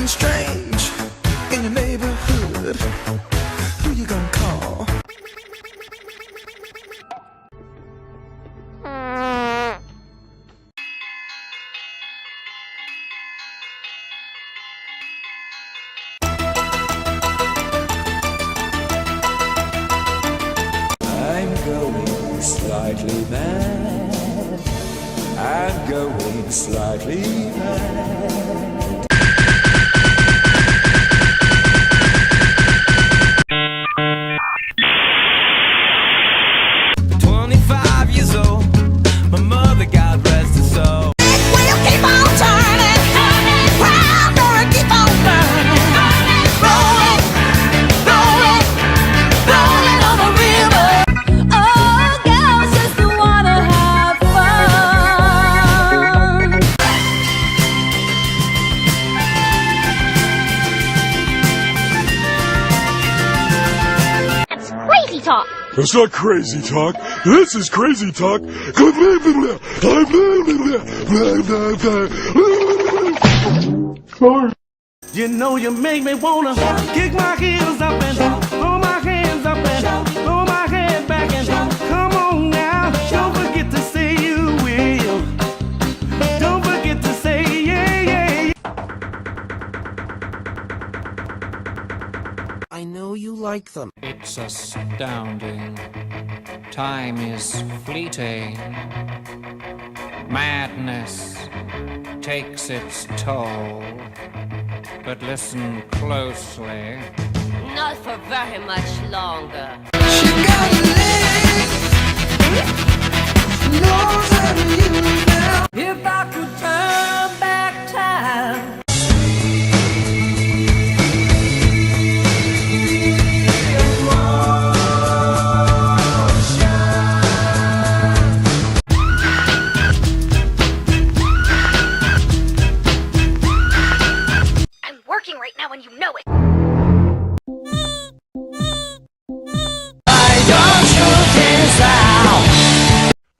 something strange in your neighborhood, who you gonna call? I'm going slightly mad. I'm going slightly mad. My mother, God rest her soul. We'll keep on turning, round and keep on burning, rolling, rolling, rolling on the river. Oh, girls just wanna have fun. That's crazy talk. It's not crazy talk. This is crazy talk. You know you make me wanna kick my heels up and throw my hands up and throw my head back and come on now. Don't forget to say you will. Don't forget to say yeah, yeah. I know you like them. It's astounding. Time is fleeting. Madness takes its toll. But listen closely. Not for very much longer. She got legs, knows how to use them. If I could turn back time. Right now, and you know it.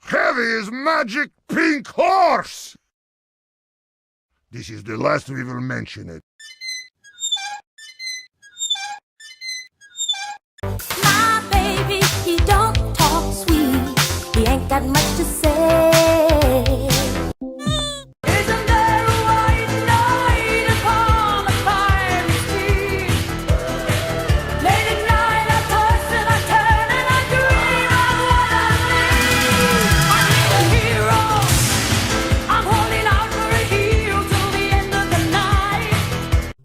Heavy is magic pink horse. This is the last we will mention it. My baby, he don't talk sweet. He ain't got much to say. Isn't there a white knight upon a fiery steed? Late at night I toss and I turn and I dream of what I need. I need a hero. I'm holding out for a hero till the end of the night.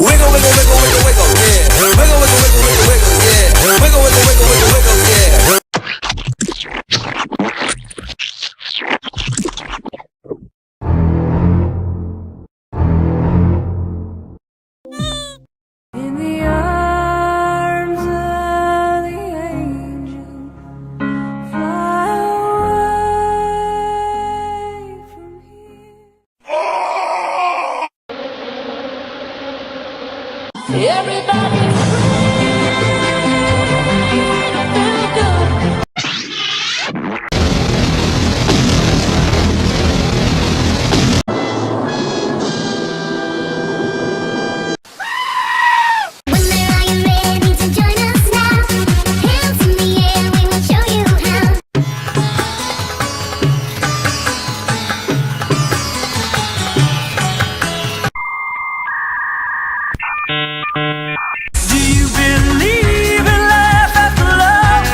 Wiggle, wiggle, wiggle, wiggle, wiggle, yeah. Wiggle, wiggle, wiggle, wiggle, wiggle, yeah. Wiggle, wiggle, wiggle, wiggle, wiggle, yeah. In the arms of the angel, fly away from here. Everybody feel good. When they're lying ready to join us now, hands in the air, we will show you how. Do you believe in life after love?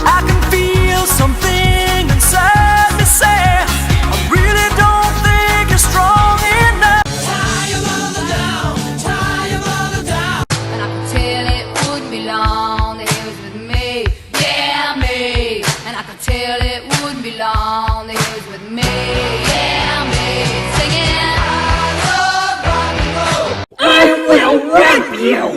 I can feel something inside me say I really don't think you're strong enough. Tie your mother down, tie your mother down. And I could tell it wouldn't be long that he was with me, yeah, me. And I could tell it wouldn't be long that he was with me, yeah, me. Singing, I love rock and roll. I will rape you!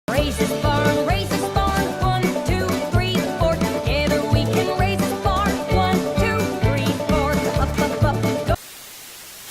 Praises for